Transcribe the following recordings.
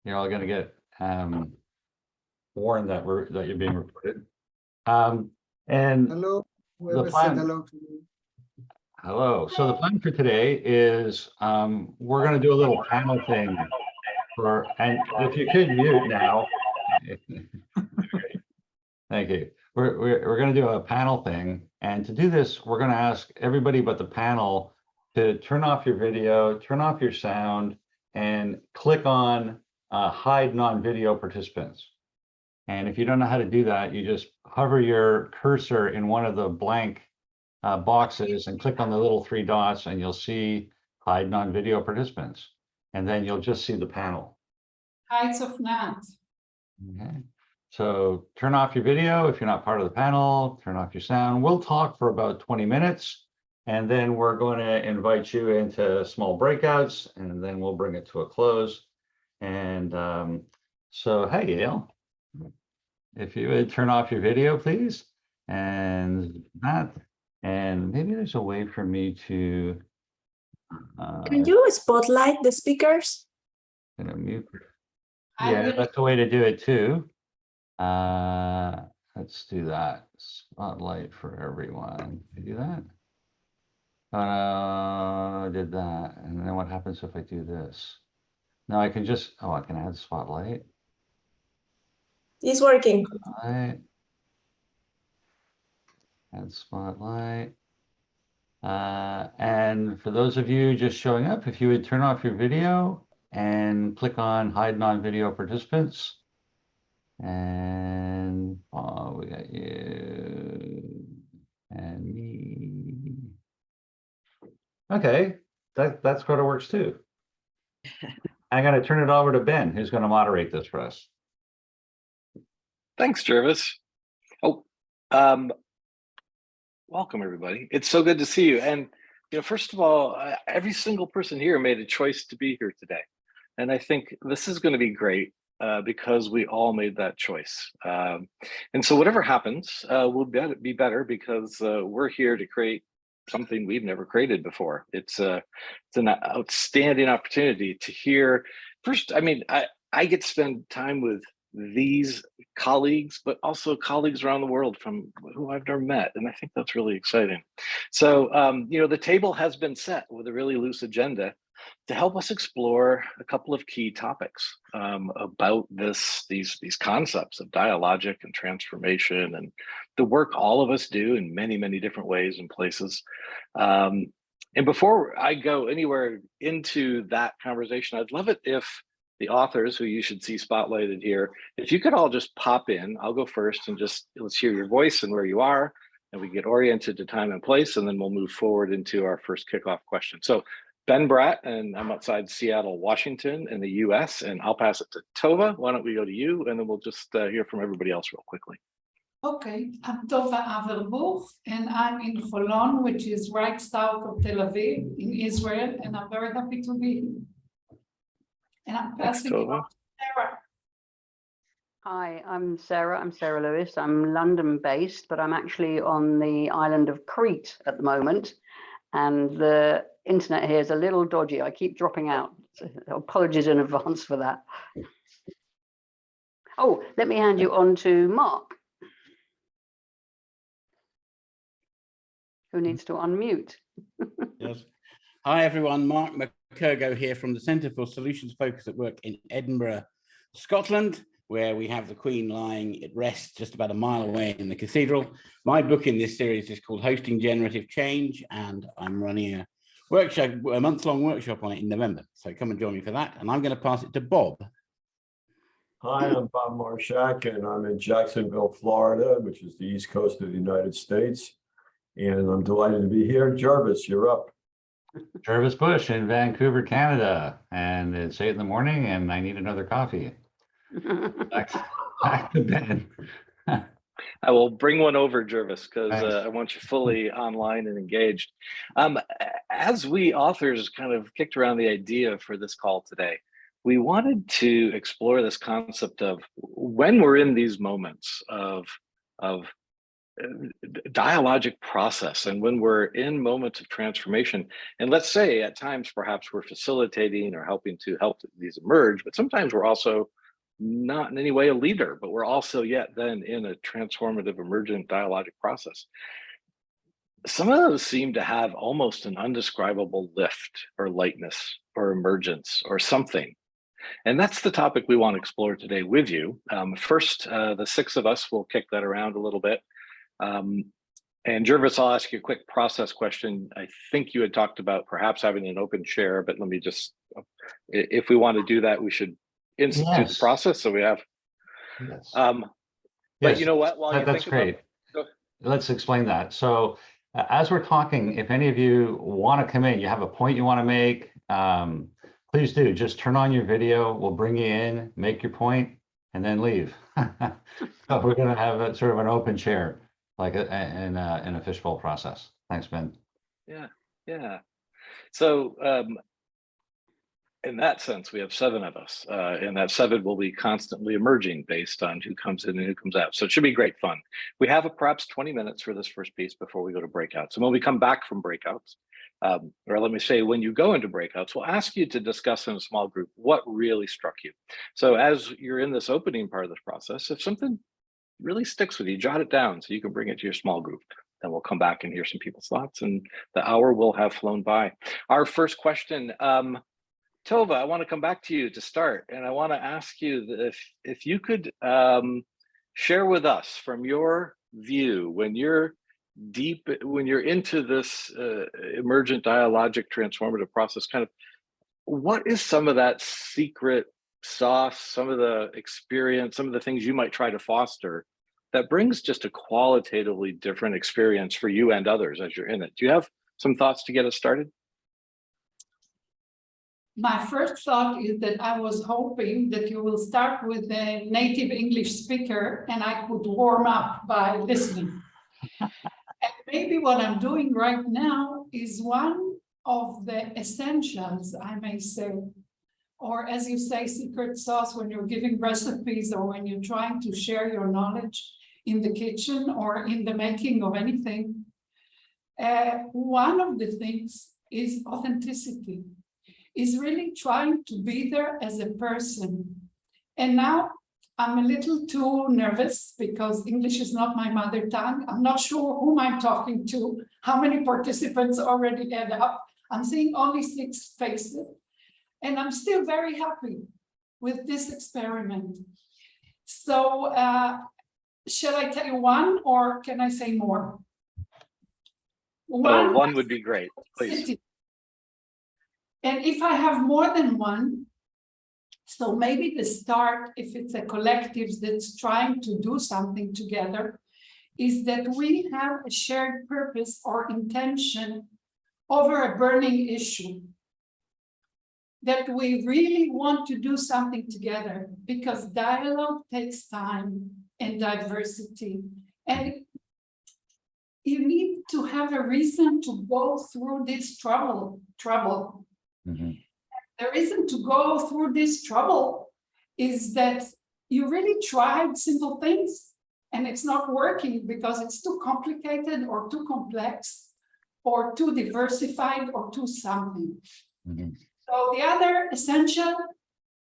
You're all going to get warned that you're being recorded. And Hello, the whoever said plan. hello to me. Hello. So the plan for today is we're going to do a little panel thing and if you could mute now. Thank you. We're going to do a panel thing, and to do this, we're going to ask everybody but the panel to turn off your video, turn off your sound, and click on hide non-video participants. And if you don't know how to do that, you just hover your cursor in one of the blank boxes and click on the little 3 dots, and you'll see hide non-video participants. And then you'll just see the panel. Heights of Nat. Okay. So turn off your video if you're not part of the panel, turn off your sound. We'll talk for about 20 minutes, and then we're going to invite you into small breakouts, and then we'll bring it to a close. And so, hey, Yale, if you would turn off your video, please. And that, and maybe there's a way for me to. Can you spotlight the speakers? Mute. Yeah, that's a way to do it too. Let's do that. Spotlight for everyone. Can you do that? I did that. And then what happens if I do this? Now I can just, I can add spotlight. It's working. Spotlight. Add spotlight. And for those of you just showing up, if you would turn off your video and click on hide non-video participants. And we got you and me. Okay, that's how it works too. I'm going to turn it over to Ben, who's going to moderate this for us. Thanks, Jervis. Welcome everybody. It's so good to see you. And first of all, every single person here made a choice to be here today, and I think this is going to be great. Because we all made that choice. And so whatever happens will be better because we're here to create something we've never created before. It's an outstanding opportunity to hear. First, I mean, I get to spend time with these colleagues, but also colleagues around the world from who I've never met. And I think that's really exciting. So, the table has been set with a really loose agenda to help us explore a couple of key topics about these concepts of dialogic and transformation and the work all of us do in many, many different ways and places. And before I go anywhere into that conversation, I'd love it if the authors, who you should see spotlighted here, if you could all just pop in. I'll go first and just let's hear your voice and where you are, and we get oriented to time and place, and then we'll move forward into our first kickoff question. So Ben Bratt, and I'm outside Seattle, Washington in the US, and I'll pass it to Tova. Why don't we go to you, and then we'll just hear from everybody else real quickly. Okay, I'm Tova Averbuch, and I'm in Salon, which is right south of Tel Aviv in Israel, and I'm very happy to be here. And I'm passing it on to Sarah. Hi, I'm Sarah. I'm Sarah Lewis. I'm London based, but I'm actually on the island of Crete at the moment. And the internet here is a little dodgy. I keep dropping out. So apologies in advance for that. Oh, let me hand you on to Mark, who needs to unmute. Yes. Hi, everyone. Mark McCurgo here from the Centre for Solutions Focus at Work in Edinburgh, Scotland, where we have the Queen lying at rest just about a mile away in the cathedral. My book in this series is called Hosting Generative Change, and I'm running a workshop, a month-long workshop on it in November. So come and join me for that. And I'm going to pass it to Bob. Hi, I'm Bushe-Marshak, and I'm in Jacksonville, Florida, which is the East Coast of the United States. And I'm delighted to be here. Jarvis, you're up. Jarvis Bush in Vancouver, Canada. And it's 8 in the morning and I need another coffee. Back to Ben. I will bring one over, Jervis, because I want you fully online and engaged. As we authors kind of kicked around the idea for this call today, we wanted to explore this concept of when we're in these moments of dialogic process. And when we're in moments of transformation, and let's say at times perhaps we're facilitating or helping to help these emerge, but sometimes we're also not in any way a leader, but we're also yet then in a transformative emergent dialogic process. Some of those seem to have almost an undescribable lift or lightness or emergence or something. And that's the topic we want to explore today with you. First, the six of us will kick that around a little bit. And Jervis, I'll ask you a quick process question. I think you had talked about perhaps having an open share, but let me just, if we want to do that, we should institute the process. So we have, but you know what, while that's great. Let's explain that. So as we're talking, if any of you want to come in, you have a point you want to make, please do. Just turn on your video. We'll bring you in, make your point, and then leave. So we're going to have a, sort of an open chair, like in a fishbowl process. Thanks, Ben. Yeah. So in that sense, we have seven of us, and that seven will be constantly emerging based on who comes in and who comes out. So it should be great fun. We have perhaps 20 minutes for this first piece before we go to breakouts. And when we come back from breakouts, or let me say, when you go into breakouts, we'll ask you to discuss in a small group what really struck you. So as you're in this opening part of this process, if something really sticks with you, jot it down so you can bring it to your small group. Then we'll come back and hear some people's thoughts, and the hour will have flown by. Our first question, Tova, I want to come back to you to start, and I want to ask you if you could share with us from your view, when you're into this emergent dialogic transformative process, kind of what is some of that secret sauce, some of the experience, some of the things you might try to foster that brings just a qualitatively different experience for you and others as you're in it? Do you have some thoughts to get us started? My first thought is that I was hoping that you will start with a native English speaker and I could warm up by listening. And maybe what I'm doing right now is one of the essentials, I may say, or as you say, secret sauce when you're giving recipes or when you're trying to share your knowledge in the kitchen or in the making of anything. One of the things is authenticity. Is really trying to be there as a person. And now I'm a little too nervous because English is not my mother tongue. I'm not sure whom I'm talking to, how many participants already add up. I'm seeing only 6 faces. And I'm still very happy with this experiment. So shall I tell you one or can I say more? One would be great, please. And if I have more than one, so maybe the start, if it's a collective that's trying to do something together, is that we have a shared purpose or intention over a burning issue. That we really want to do something together because dialogue takes time and diversity. And you need to have a reason to go through this trouble. Mm-hmm. The reason to go through this trouble is that you really tried simple things and it's not working because it's too complicated or too complex or too diversified or too something. Mm-hmm. So the other essential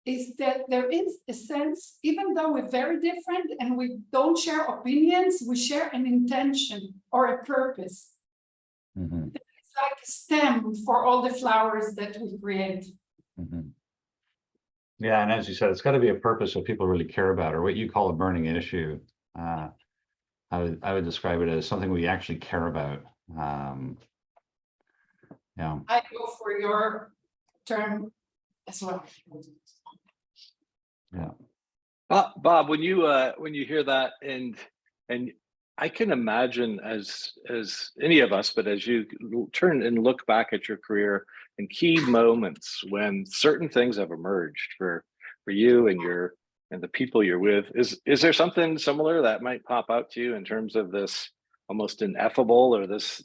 is that there is a sense, even though we're very different and we don't share opinions, we share an intention or a purpose. Mm-hmm. Like a stem for all the flowers that we create. Mm-hmm. Yeah, and as you said, it's got to be a purpose that people really care about, or what you call a burning issue. I would describe it as something we actually care about. Yeah. I go for your term as well. Yeah. Bob, when you hear that, and I can imagine as any of us, but as you turn and look back at your career and key moments when certain things have emerged for you and the people you're with, is there something similar that might pop out to you in terms of this almost ineffable or this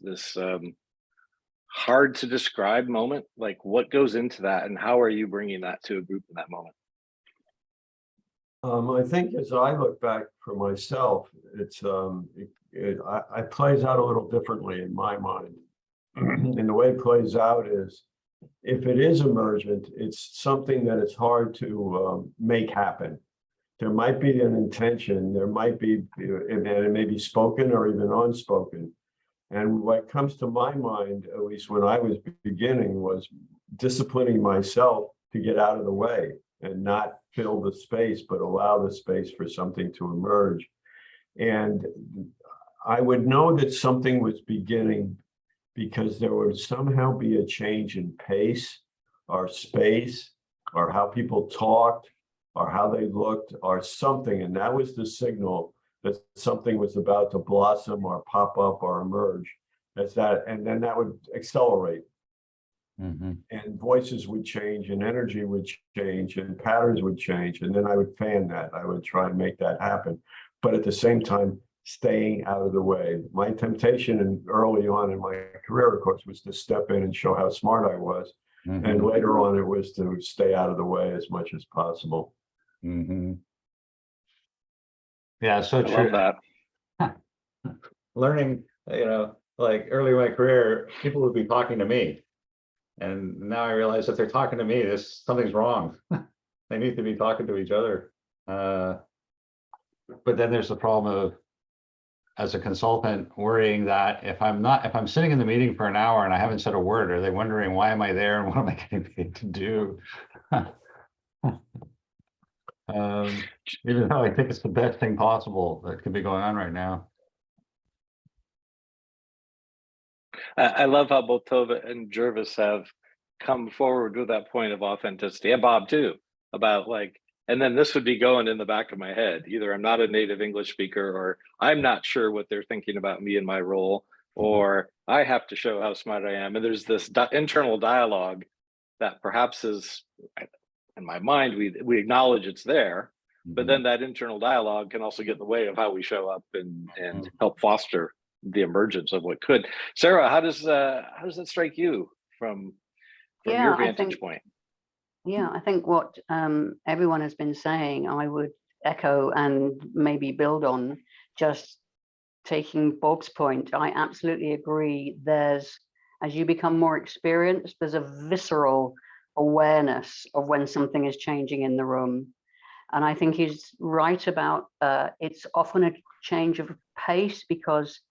hard to describe moment? Like what goes into that and how are you bringing that to a group in that moment? I think as I look back for myself, it's it plays out a little differently in my mind. And the way it plays out is, if it is emergent, it's something that it's hard to make happen. There might be an intention, there might be, and it may be spoken or even unspoken. And what comes to my mind, at least when I was beginning, was disciplining myself to get out of the way and not fill the space, but allow the space for something to emerge. And I would know that something was beginning because there would somehow be a change in pace or space or how people talked or how they looked or something. And that was the signal that something was about to blossom or pop up or emerge. That's that, and then that would accelerate. And voices would change and energy would change and patterns would change. And then I would fan that. I would try and make that happen. But at the same time, staying out of the way. My temptation and early on in my career, of course, was to step in and show how smart I was. And later on, it was to stay out of the way as much as possible. Yeah, so I true. love that. Learning, like early in my career, people would be talking to me. And now I realize that they're talking to me, something's wrong. They need to be talking to each other. But then there's the problem of, as a consultant, worrying that if I'm sitting in the meeting for an hour and I haven't said a word, are they wondering why am I there and what am I getting paid to do? Even though I think it's the best thing possible that could be going on right now. I love how both Tova and Jervis have come forward with that point of authenticity, and Bob too, about like, and then this would be going in the back of my head. Either I'm not a native English speaker, or I'm not sure what they're thinking about me and my role, or I have to show how smart I am. And there's this internal dialogue that perhaps is, in my mind, we acknowledge it's there, but then that internal dialogue can also get in the way of how we show up and help foster the emergence of what could. Sarah, how does that strike you from your vantage point? Yeah, I think what everyone has been saying, I would echo and maybe build on. Just taking Bob's point, I absolutely agree. There's, as you become more experienced, there's a visceral awareness of when something is changing in the room. And I think he's right about it's often a change of pace because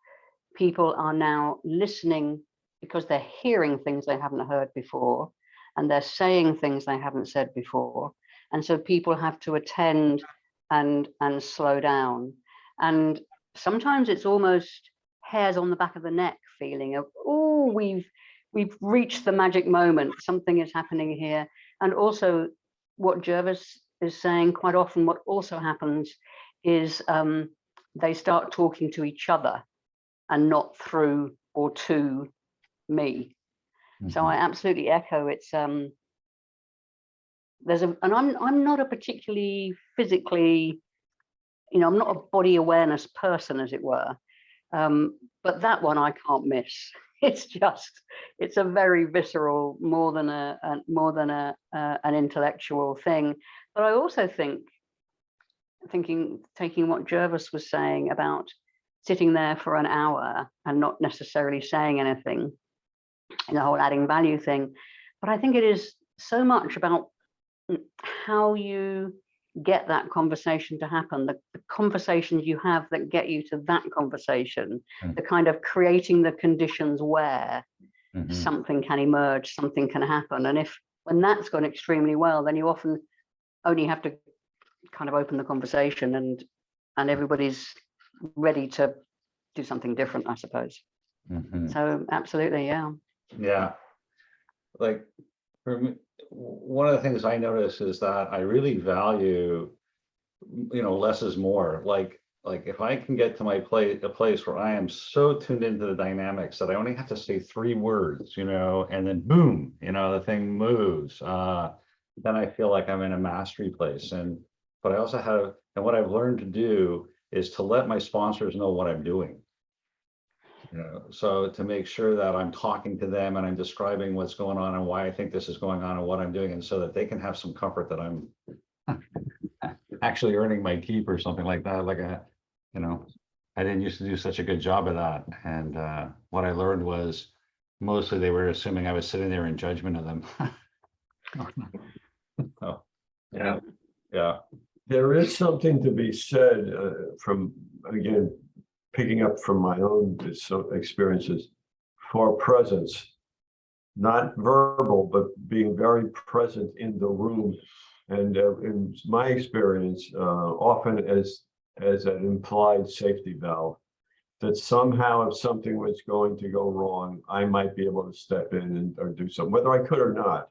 people are now listening because they're hearing things they haven't heard before. And they're saying things they haven't said before. And so people have to attend and slow down. And sometimes it's almost hairs on the back of the neck feeling of, oh, we've reached the magic moment. Something is happening here. And also what Jervis is saying, quite often what also happens is they start talking to each other and not through or to me. So I absolutely echo. It's there's a, and I'm not a particularly physically, I'm not a body awareness person, as it were. But that one I can't miss. It's a very visceral, more than an intellectual thing. But I also taking what Jervis was saying about sitting there for an hour and not necessarily saying anything, in the whole adding value thing. But I think it is so much about how you get that conversation to happen, the conversations you have that get you to that conversation, the kind of creating the conditions where something can emerge, something can happen. And when that's gone extremely well, then you often only have to kind of open the conversation and everybody's ready to do something different, I suppose. So absolutely, yeah. Yeah, like for me, one of the things I notice is that I really value, less is more. Like if I can get to a place where I am so tuned into the dynamics that I only have to say 3 words, and then boom, the thing moves. Then I feel like I'm in a mastery place. But I also have, and what I've learned to do is to let my sponsors know what I'm doing. So to make sure that I'm talking to them and I'm describing what's going on and why I think this is going on and what I'm doing, and so that they can have some comfort that I'm actually earning my keep or something like that, I didn't used to do such a good job of that. And what I learned was mostly they were assuming I was sitting there in judgment of them. Oh, Yeah. yeah. There is something to be said from, again, picking up from my own experiences for presence, not verbal, but being very present in the room. And in my experience, often as an implied safety valve, that somehow if something was going to go wrong, I might be able to step in or do something, whether I could or not.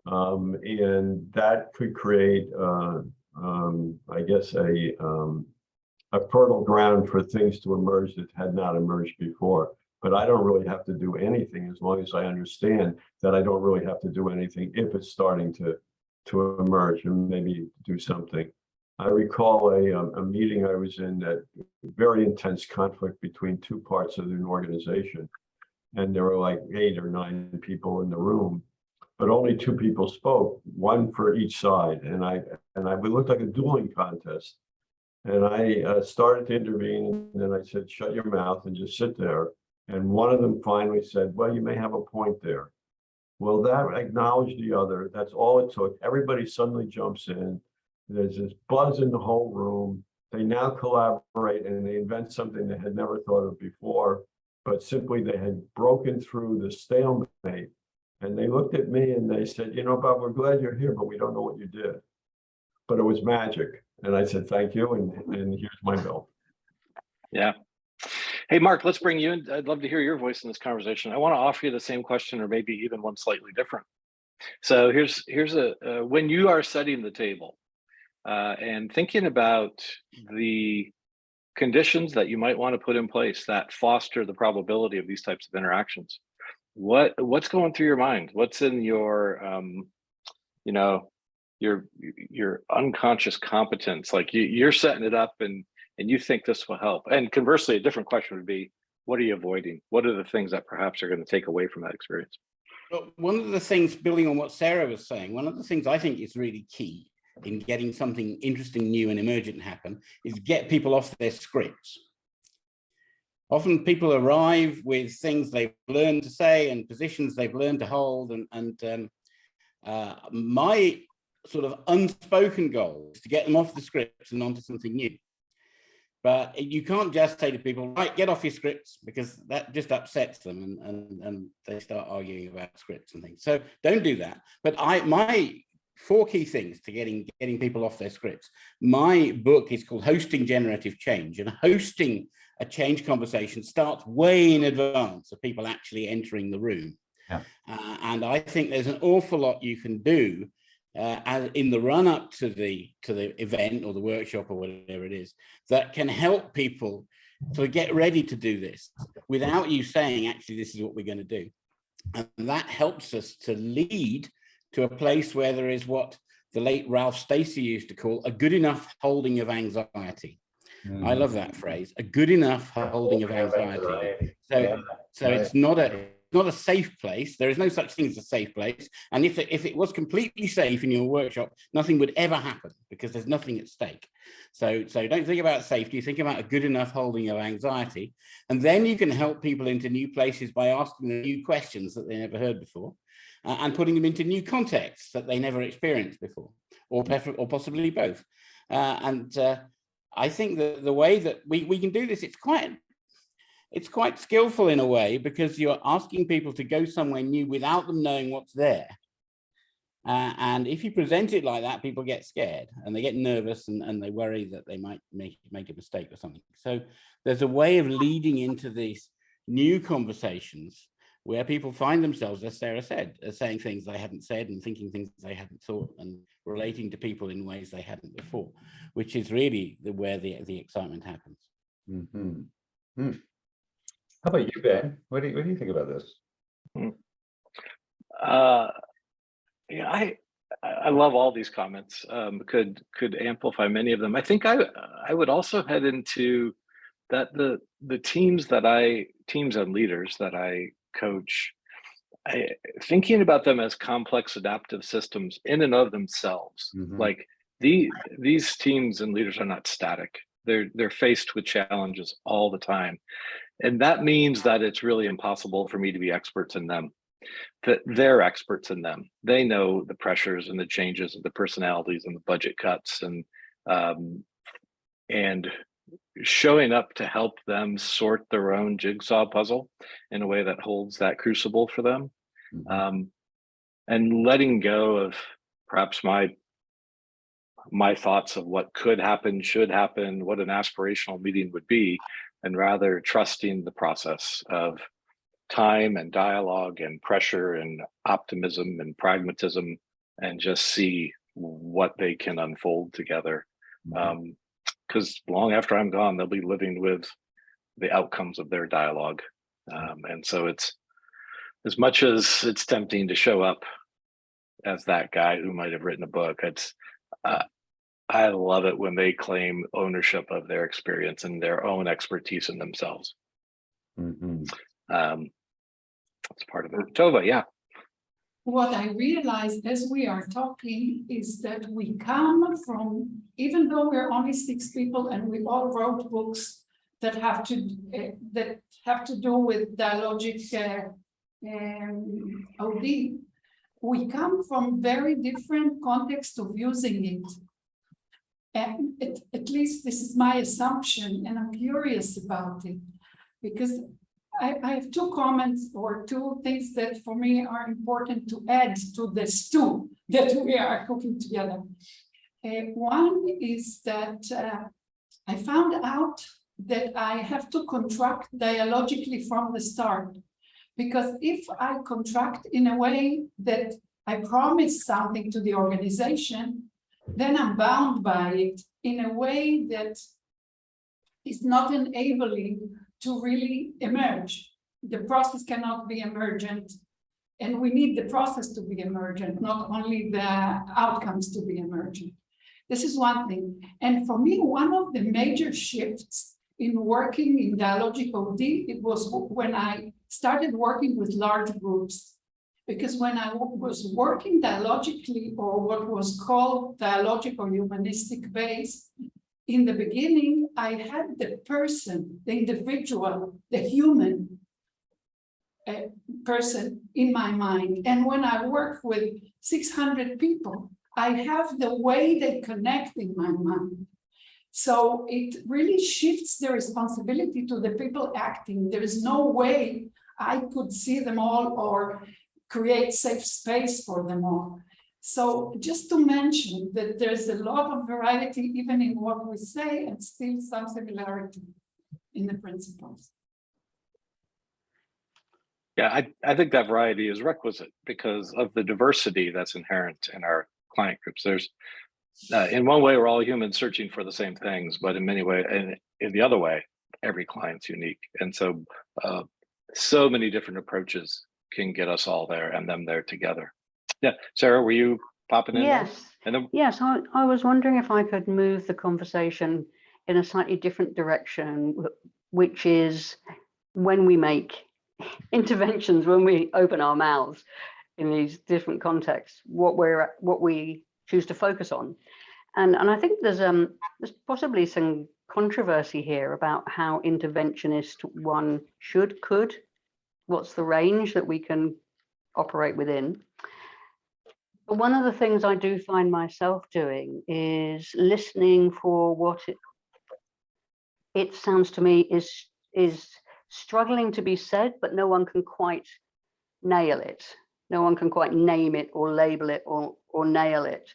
And that could create, I guess, a fertile ground for things to emerge that had not emerged before. But I don't really have to do anything as long as I understand that I don't really have to do anything if it's starting to emerge and maybe do something. I recall a meeting I was in, that very intense conflict between two parts of an organization. And there were like 8 or 9 people in the room, but only 2 people spoke, one for each side. And we looked like a dueling contest. And I started to intervene, and then I said, shut your mouth and just sit there. And one of them finally said, well, you may have a point there. Well, that acknowledged the other. That's all it took. Everybody suddenly jumps in. There's this buzz in the whole room. They now collaborate and they invent something they had never thought of before, but simply they had broken through the stalemate. And they looked at me and they said, you know, Bob, we're glad you're here, but we don't know what you did. But it was magic. And I said, thank you. And here's my bill. Yeah. Hey, Mark, let's bring you in. I'd love to hear your voice in this conversation. I want to offer you the same question, or maybe even one slightly different. So here's when you are setting the table and thinking about the conditions that you might want to put in place that foster the probability of these types of interactions, what's going through your mind? What's in your your unconscious competence? Like you're setting it up and you think this will help. And conversely, a different question would be, what are you avoiding? What are the things that perhaps are going to take away from that experience? Well, one of the things, building on what Sarah was saying, one of the things I think is really key in getting something interesting, new and emergent happen is get people off their scripts. Often people arrive with things they've learned to say and positions they've learned to hold. And my sort of unspoken goal is to get them off the scripts and onto something new. But you can't just say to people, right, get off your scripts, because that just upsets them and they start arguing about scripts and things. So don't do that. But my 4 key things to getting people off their scripts. My book is called Hosting Generative Change, and hosting a change conversation starts way in advance of people actually entering the room. Yeah. And I think there's an awful lot you can do in the run up to the event or the workshop or whatever it is that can help people to get ready to do this without you saying, actually, this is what we're going to do. And that helps us to lead to a place where there is what the late Ralph Stacey used to call a good enough holding of anxiety. I love that phrase, a good enough holding of anxiety. So it's not a safe place. There is no such thing as a safe place. And if it was completely safe in your workshop, nothing would ever happen because there's nothing at stake. So don't think about safety, think about a good enough holding of anxiety. And then you can help people into new places by asking them new questions that they never heard before and putting them into new contexts that they never experienced before, or possibly both. I think that the way that we can do this, it's quite skillful in a way, because you're asking people to go somewhere new without them knowing what's there. And if you present it like that, people get scared and they get nervous and they worry that they might make a mistake or something. So there's a way of leading into these new conversations where people find themselves, as Sarah said, saying things they hadn't said and thinking things they hadn't thought and relating to people in ways they hadn't before, which is really where the excitement happens. Mm-hmm. How about you, Ben? What do you think about this? Yeah, I love all these comments. Could amplify many of them. I think I would also head into that the teams and leaders that I coach, thinking about them as complex adaptive systems in and of themselves. Mm-hmm. Like these teams and leaders are not static. They're faced with challenges all the time. And that means that it's really impossible for me to be experts in them, that they're experts in them. They know the pressures and the changes of the personalities and the budget cuts, and showing up to help them sort their own jigsaw puzzle in a way that holds that crucible for them. And letting go of perhaps my thoughts of what could happen, should happen, what an aspirational meeting would be, and rather trusting the process of time and dialogue and pressure and optimism and pragmatism, and just see what they can unfold together. Because long after I'm gone, they'll be living with the outcomes of their dialogue. And so it's, as much as it's tempting to show up as that guy who might have written a book, it's I love it when they claim ownership of their experience and their own expertise in themselves. That's part of it. Tova, yeah. What I realized as we are talking is that we come from, even though we're only 6 people and we all wrote books that have to do with Dialogic OD, we come from very different contexts of using it. And at least this is my assumption, and I'm curious about it, because I have 2 comments or 2 things that for me are important to add to the stew that we are cooking together. One is that I found out that I have to contract dialogically from the start, because if I contract in a way that I promise something to the organization, then I'm bound by it in a way that is not enabling to really emerge. The process cannot be emergent, and we need the process to be emergent, not only the outcomes to be emergent. This is one thing. And for me, one of the major shifts in working in Dialogic OD, it was when I started working with large groups. Because when I was working dialogically, or what was called dialogic or humanistic base, in the beginning, I had the person, the individual, the human person in my mind. And when I work with 600 people, I have the way they connect in my mind. So it really shifts the responsibility to the people acting. There is no way I could see them all or create safe space for them all. So just to mention that there's a lot of variety even in what we say, and still some similarity in the principles. Yeah, I think that variety is requisite because of the diversity that's inherent in our client groups. There's, in one way, we're all humans searching for the same things, but in many ways, and in the other way, every client's unique. And so, so many different approaches can get us all there and them there together. Yeah, Sarah, were you popping in? Yes. And then, yes, I was wondering if I could move the conversation in a slightly different direction, which is when we make interventions, when we open our mouths in these different contexts, what we choose to focus on. And I think there's possibly some controversy here about how interventionist one could, what's the range that we can operate within. But one of the things I do find myself doing is listening for what it sounds to me is struggling to be said, but no one can quite nail it. No one can quite name it or label it or nail it.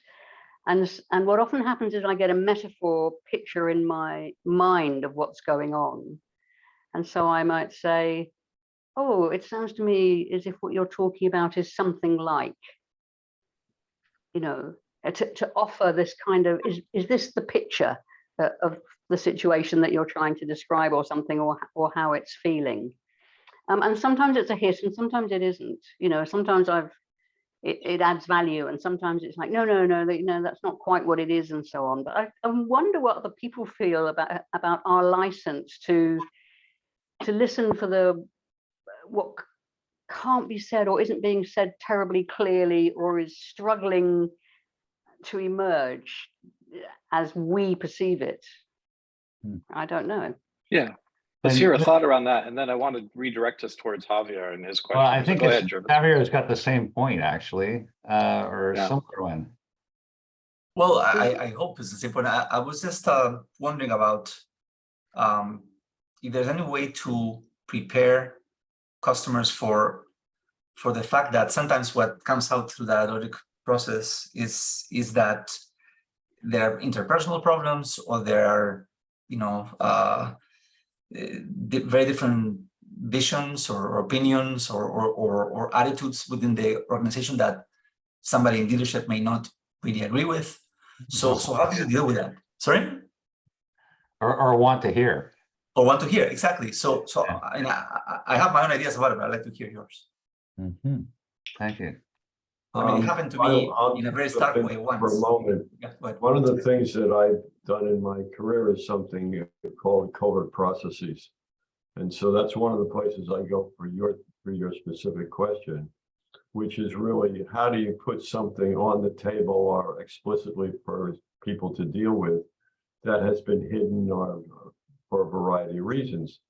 And what often happens is I get a metaphor picture in my mind of what's going on. And so I might say, oh, it sounds to me as if what you're talking about is something like, you know, to offer this kind of, is this the picture of the situation that you're trying to describe or something, or how it's feeling? And sometimes it's a hit and sometimes it isn't, you know, sometimes it adds value and sometimes it's like, no, that's not quite what it is and so on. But I wonder what other people feel about our license to listen for what can't be said or isn't being said terribly clearly or is struggling to emerge as we perceive it. I don't know. Yeah. Let's And- hear a thought around that. And then I want to redirect us towards Javier and his question. Well, I So think go it's, ahead, Jervis. Javier's got the same point, actually, or a Yeah. similar one. Well, I hope it's the same point. I was just wondering about if there's any way to prepare customers for the fact that sometimes what comes out through the dialogic process is that there are interpersonal problems, or there are, you know, very different visions or opinions or attitudes within the organization that somebody in leadership may not really agree with. So how do you deal with that? Sorry? Or want to hear. Or want to hear, exactly. So Yeah. and I have my own ideas about it, but I'd like to hear yours. Thank you. I mean, it happened to me I'll in a very jump stark in way For a once. moment, Yeah, go ahead. one of the things that I've done in my career is something called covert processes. And so that's one of the places I go for your specific question, which is really, how do you put something on the table or explicitly for people to deal with that has been hidden or for a variety of reasons?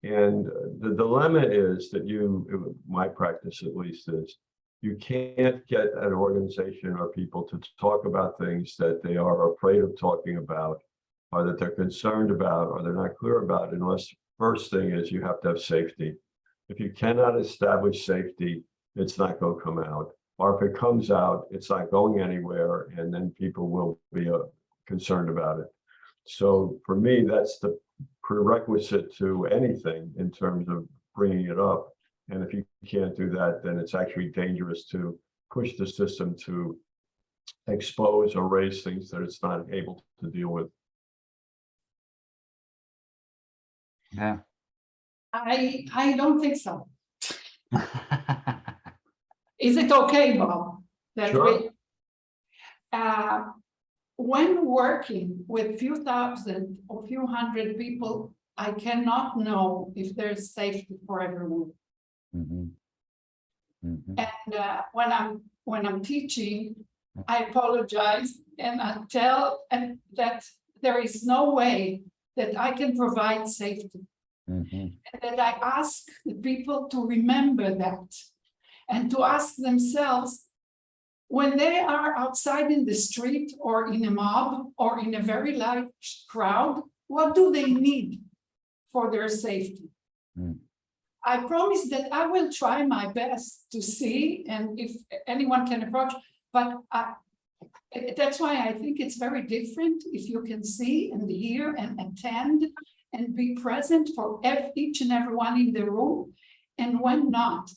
And the dilemma is that my practice at least is, you can't get an organization or people to talk about things that they are afraid of talking about, or that they're concerned about, or they're not clear about, unless first thing is you have to have safety. If you cannot establish safety, it's not going to come out. Or if it comes out, it's not going anywhere, and then people will be concerned about it. So for me, that's the prerequisite to anything in terms of bringing it up. And if you can't do that, then it's actually dangerous to push the system to expose or raise things that it's not able to deal with. Yeah. I don't think so. Is it okay, Bob? That Sure. we, when working with few thousand or few hundred people, I cannot know if there's safety for everyone. And when I'm teaching, I apologize and I tell that there is no way that I can provide safety. And that I ask the people to remember that, and to ask themselves, when they are outside in the street or in a mob or in a very large crowd, what do they need for their safety? I promise that I will try my best to see, and if anyone can approach, but that's why I think it's very different if you can see and hear and attend and be present for each and everyone in the room, and when not.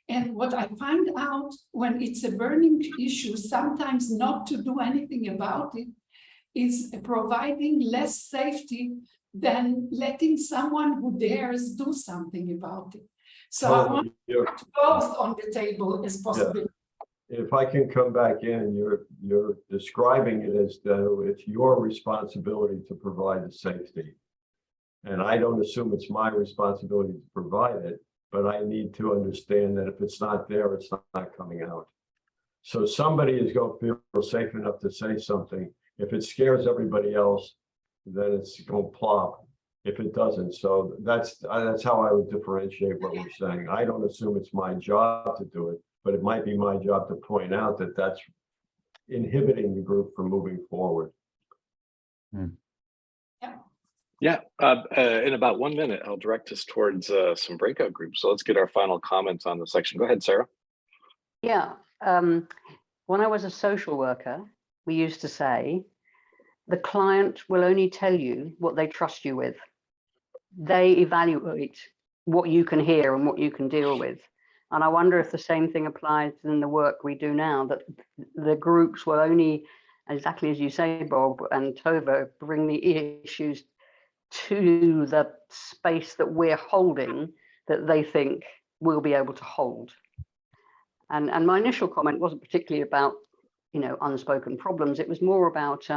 And what I find out when it's a burning issue, sometimes not to do anything about it is providing less safety than letting someone who dares do something about it. So I want to put both on the table as possible. If I can come back in, you're describing it as though it's your responsibility to provide the safety. And I don't assume it's my responsibility to provide it, but I need to understand that if it's not there, it's not coming out. So somebody is going to feel safe enough to say something. If it scares everybody else, then it's going to plop. If it doesn't, so that's how I would differentiate what we're saying. I don't assume it's my job to do it, but it might be my job to point out that that's inhibiting the group from moving forward. Yeah, in about 1 minute, I'll direct us towards some breakout groups. So let's get our final comments on the section. Go ahead, Sarah. Yeah, when I was a social worker, we used to say, the client will only tell you what they trust you with. They evaluate what you can hear and what you can deal with. And I wonder if the same thing applies in the work we do now, that the groups will only, exactly as you say, Bob and Tova, bring the issues to the space that we're holding that they think we'll be able to hold. And my initial comment wasn't particularly about, unspoken problems. It was more about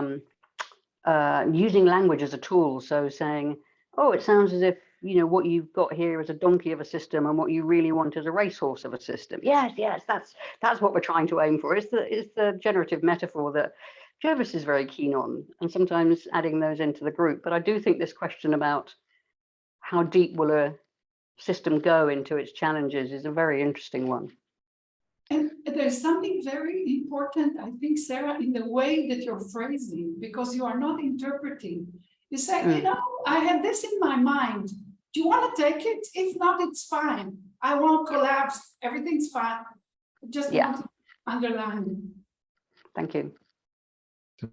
using language as a tool. So saying, oh, it sounds as if, what you've got here is a donkey of a system and what you really want is a racehorse of a system. Yes, that's what we're trying to aim for. It's the generative metaphor that Jervis is very keen on, and sometimes adding those into the group. But I do think this question about how deep will a system go into its challenges is a very interesting one. And there's something very important, I think, Sarah, in the way that you're phrasing, because you are not interpreting. You say, you know, I have this in my mind. Do you want to take it? If not, it's fine. I won't collapse. Everything's fine. Just want to underline. Thank you.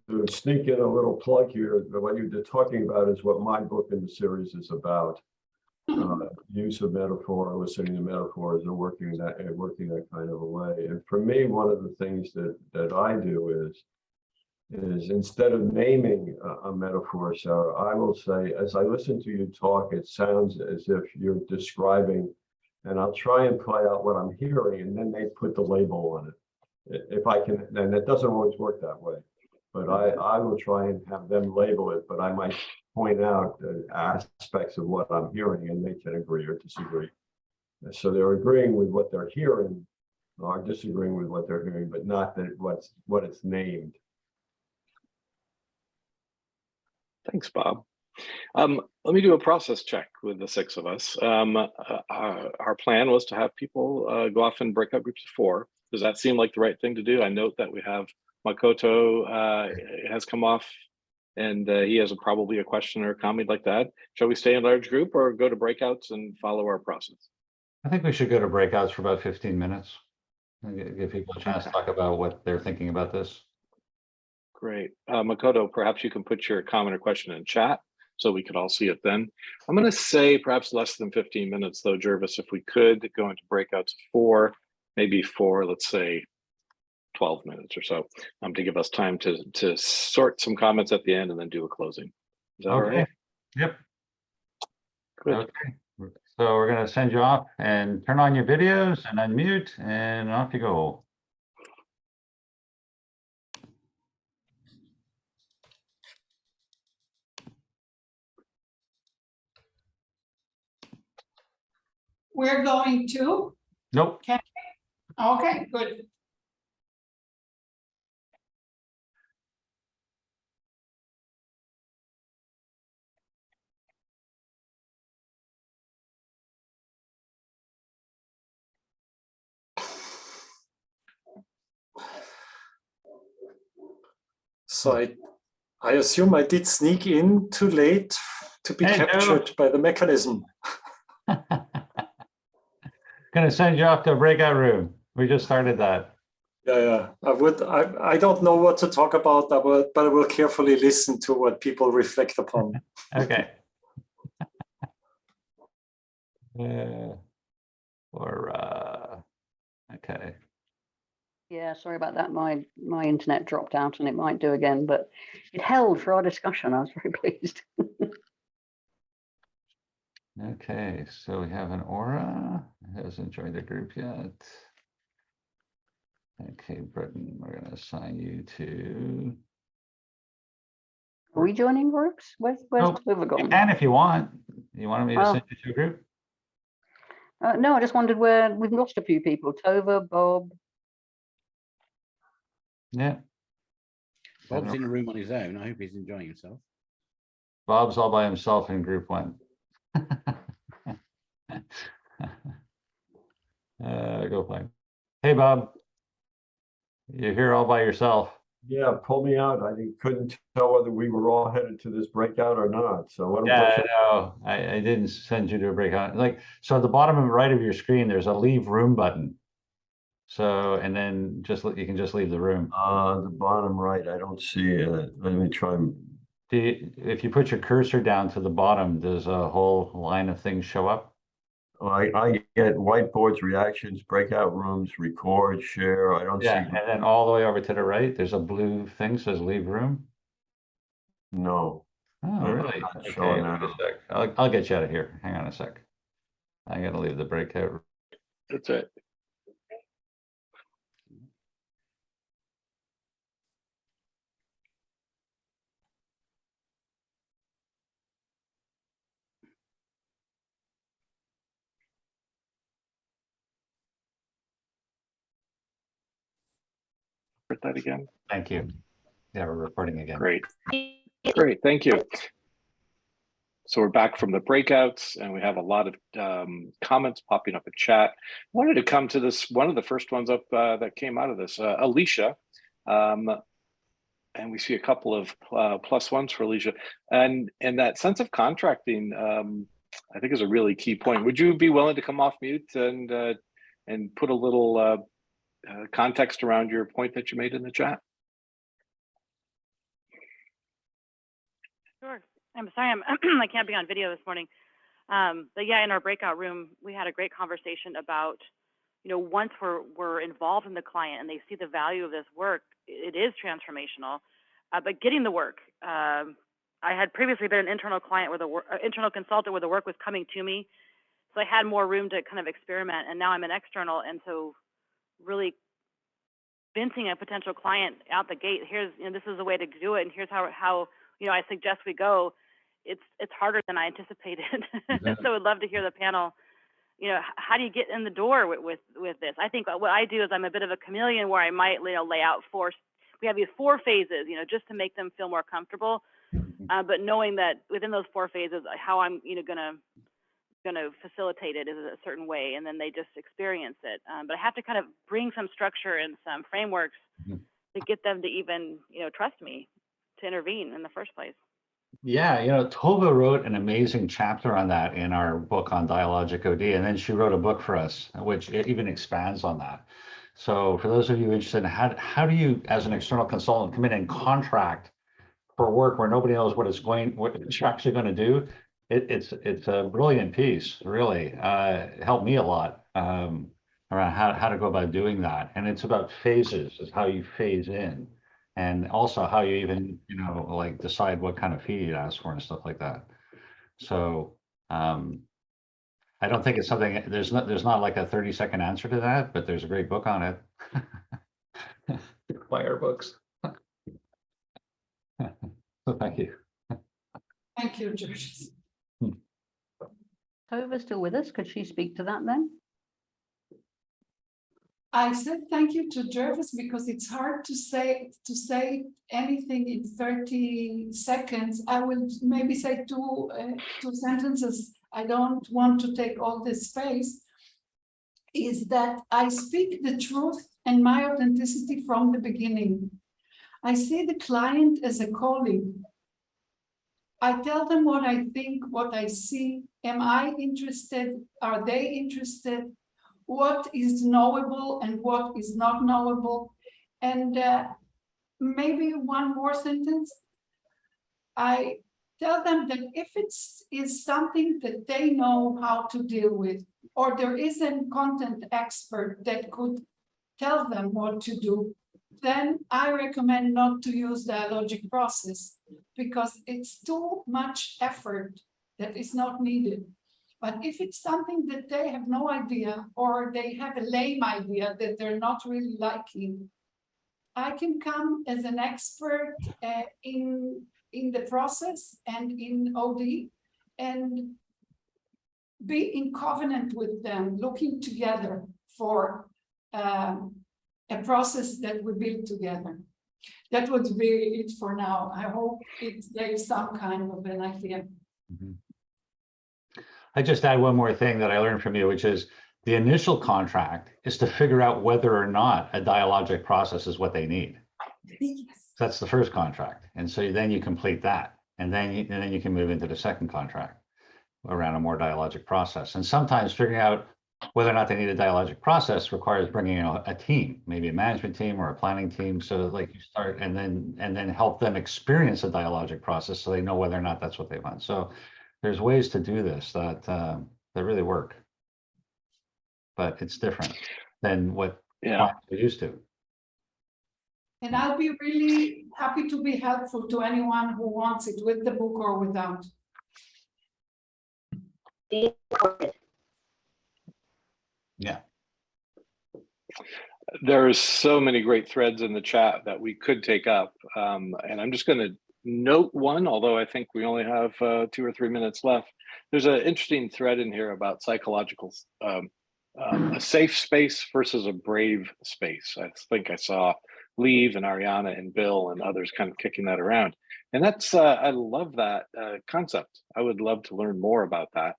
To sneak in a little plug here, what you're talking about is what my book in the series is about. Use of metaphor, listening to metaphors, and working that kind of a way. And for me, one of the things that I do is instead of naming a metaphor, Sarah, I will say, as I listen to you talk, it sounds as if you're describing, and I'll try and play out what I'm hearing, and then they put the label on it. If I can, and it doesn't always work that way, but I will try and have them label it, but I might point out aspects of what I'm hearing, and they can agree or disagree. So they're agreeing with what they're hearing, or disagreeing with what they're hearing, but not that what it's named. Thanks, Bob. Let me do a process check with the 6 of us. Our plan was to have people go off in breakout groups of 4. Does that seem like the right thing to do? I note that we have Makoto has come off, and he has probably a question or a comment like that. Shall we stay in large group or go to breakouts and follow our process? I think we should go to breakouts for about 15 minutes and give people a chance to talk about what they're thinking about this. Great. Makoto, perhaps you can put your comment or question in chat so we could all see it then. I'm going to say perhaps less than 15 minutes though, Jervis, if we could go into breakouts of 4, maybe 4, let's say 12 minutes or so, to give us time to sort some comments at the end and then do a closing. Is that all right? Yep. Good. Okay. So we're going to send you off and turn on your videos and unmute, and off you go. We're going to? Nope. Okay, good. So I assume I did sneak in too late to be captured by the mechanism. Gonna send you off to a breakout room. We just started that. Yeah. I don't know what to talk about, but I will carefully listen to what people reflect upon. Okay. Okay. Yeah, sorry about that. My internet dropped out, and it might do again, but it held for our discussion. I was very pleased. Okay, so we have an aura. It hasn't joined the group yet. Okay, Britton, we're going to assign you to. Are we joining groups? Where's Tova gone? You can if you want. You wanted me to send you to a group? No, I just wondered where we've lost a few people. Tova, Bob. Yeah. Bob's in a room on his own. I hope he's enjoying himself. Bob's all by himself in group 1. Go play. Hey, Bob. You're here all by yourself. Yeah, pull me out. I couldn't tell whether we were all headed to this breakout or not. So what? Yeah, I know. I didn't send you to a breakout. So at the bottom and right of your screen, there's a leave room button. So, and then you can just leave the room. The bottom right, I don't see it. Let me try. If you put your cursor down to the bottom, does a whole line of things show up? Oh, I get whiteboards, reactions, breakout rooms, record, share. I don't see. And then all the way over to the right, there's a blue thing says leave room. No. Oh, really? Okay, wait a sec. I'll get you out of here. Hang on a sec. I'm gonna leave the breakout. That's it. That again. Thank you. Yeah, we're recording again. Great. Great, thank you. So we're back from the breakouts and we have a lot of comments popping up in chat. I wanted to come to this, one of the first ones up that came out of this, Alicia. And we see a couple of plus ones for Alicia. And that sense of contracting, I think is a really key point. Would you be willing to come off mute and put a little context around your point that you made in the chat? Sure. I'm sorry, I can't be on video this morning. But yeah, in our breakout room, we had a great conversation about, once we're involved in the client and they see the value of this work, it is transformational. But getting the work, I had previously been an internal client where internal consultant where the work was coming to me, so I had more room to kind of experiment. And now I'm an external, and so really convincing a potential client out the gate, here's, this is the way to do it, and here's how I suggest we go. It's harder than I anticipated. So I'd love to hear the panel. How do you get in the door with this? I think what I do is I'm a bit of a chameleon where I might lay out we have these 4 phases, just to make them feel more comfortable. But knowing that within those 4 phases, how I'm gonna facilitate it is a certain way, and then they just experience it. But I have to kind of bring some structure and some frameworks to get them to even trust me to intervene in the first place. Yeah, Tova wrote an amazing chapter on that in our book on Dialogic OD, and then she wrote a book for us, which it even expands on that. So for those of you interested in how do you, as an external consultant, come in and contract for work where nobody knows what you're actually going to do? It's a brilliant piece, really. It helped me a lot around how to go about doing that. And it's about phases, is how you phase in. And also how you even, like decide what kind of fee you ask for and stuff like that. So I don't think it's something, there's not like a 30-second answer to that, but there's a great book on it. Buy our books. So thank you. Thank you, George. Tova's still with us. Could she speak to that then? I said thank you to Jervis because it's hard to say anything in 30 seconds. I will maybe say two sentences. I don't want to take all this space. Is that I speak the truth and my authenticity from the beginning. I see the client as a colleague. I tell them what I think, what I see. Am I interested? Are they interested? What is knowable and what is not knowable? And maybe one more sentence. I tell them that if it is something that they know how to deal with, or there is a content expert that could tell them what to do, then I recommend not to use the Dialogic process because it's too much effort that is not needed. But if it's something that they have no idea, or they have a lame idea that they're not really liking, I can come as an expert in the process and in OD and be in covenant with them, looking together for a process that we build together. That would be it for now. I hope it gave some kind of an idea. Mm-hmm. I just add one more thing that I learned from you, which is the initial contract is to figure out whether or not a dialogic process is what they need. Yes. So that's the first contract. And so then you complete that. And then you can move into the second contract around a more dialogic process. And sometimes figuring out whether or not they need a dialogic process requires bringing in a team, maybe a management team or a planning team. So like you start and then help them experience a dialogic process so they know whether or not that's what they want. So there's ways to do this that really work, but it's different than what clients are used to. And I'll be really happy to be helpful to anyone who wants it with the book or without. Yeah. There's so many great threads in the chat that we could take up. And I'm just going to note one, although I think we only have 2 or 3 minutes left. There's an interesting thread in here about psychological, a safe space versus a brave space. I think I saw Leave and Ariana and Bill and others kind of kicking that around. And that's, I love that concept. I would love to learn more about that.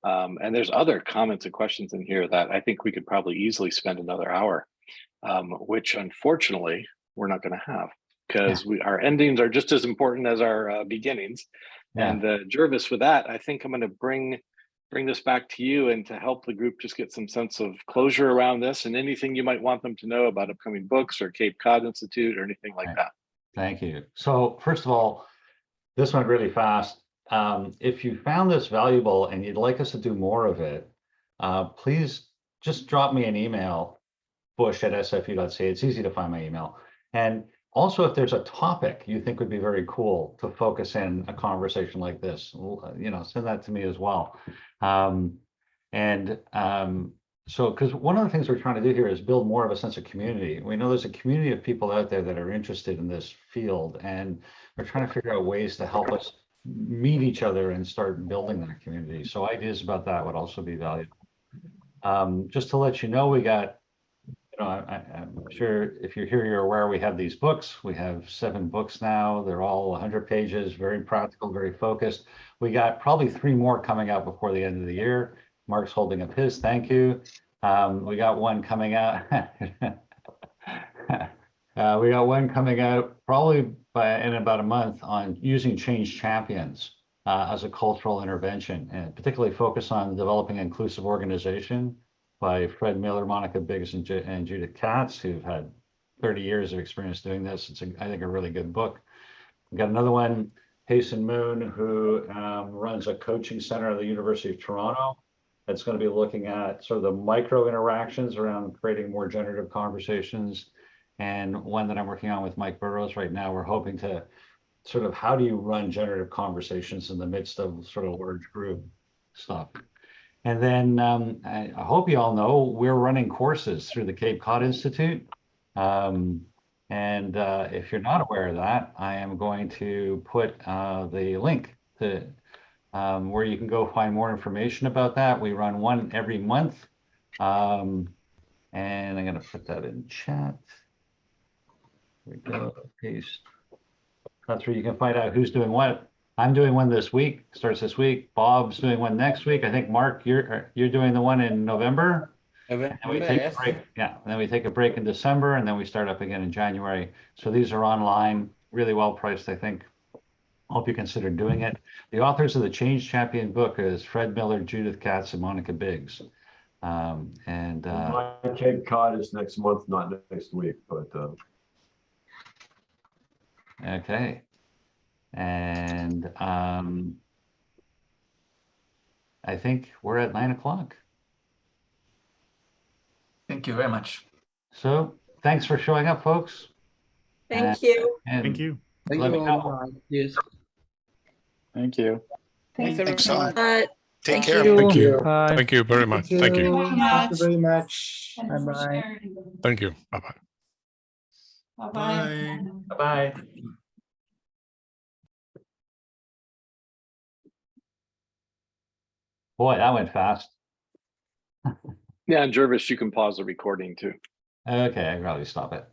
And there's other comments and questions in here that I think we could probably easily spend another hour, which unfortunately we're not going to have, because our endings are just as important as our beginnings. Yeah. And Jervis, with that, I think I'm going to bring this back to you and to help the group just get some sense of closure around this and anything you might want them to know about upcoming books or Cape Cod Institute or anything like that. Thank you. So first of all, this went really fast. If you found this valuable and you'd like us to do more of it, please just drop me an email, bush@sfu.ca. It's easy to find my email. And also, if there's a topic you think would be very cool to focus in a conversation like this, send that to me as well. So, because one of the things we're trying to do here is build more of a sense of community. We know there's a community of people out there that are interested in this field, and we're trying to figure out ways to help us meet each other and start building that community. So ideas about that would also be valuable. Just to let you know, we got, I'm sure if you're here, you're aware we have these books. We have 7 books now. They're all 100 pages, very practical, very focused. We got probably 3 more coming out before the end of the year. Mark's holding up his, thank you. We got one coming out. We got one coming out probably in about a month on using change champions as a cultural intervention, and particularly focus on developing inclusive organization by Fred Miller, Monica Biggs, and Judith Katz, who've had 30 years of experience doing this. It's, I think, a really good book. We got another one, Payson Moon, who runs a coaching center at the University of Toronto. That's going to be looking at sort of the micro interactions around creating more generative conversations. And one that I'm working on with Mike Burrows right now, we're hoping to sort of, how do you run generative conversations in the midst of sort of large group stuff? And then I hope you all know we're running courses through the Cape Cod Institute. If you're not aware of that, I am going to put the link to where you can go find more information about that. We run one every month. And I'm going to put that in chat. Here we go, paste. That's where you can find out who's doing what. I'm doing one this week, starts this week. Bob's doing one next week. I think, Mark, you're doing the one in November. And we take a break. Yeah, and then we take a break in December, and then we start up again in January. So these are online, really well priced, I think. Hope you consider doing it. The authors of the Change Champion book is Fred Miller, Judith Katz, and Monica Biggs. My Cape Cod is next month, not next week, but okay. And I think we're at 9 o'clock. Thank you very much. So thanks for showing up, folks. Thank you. Thank you. Let me know. Yes. Thank you. Thanks, Thanks, everyone. Take Thank care. you. Thank you. Bye. Thank you very much. Thank you. Thank you very much. And for Bye-bye. sharing. Thank you. Bye-bye. Bye-bye. Bye-bye. Boy, that went fast. Yeah, and Jervis, you can pause the recording too. Okay, I'd probably stop it.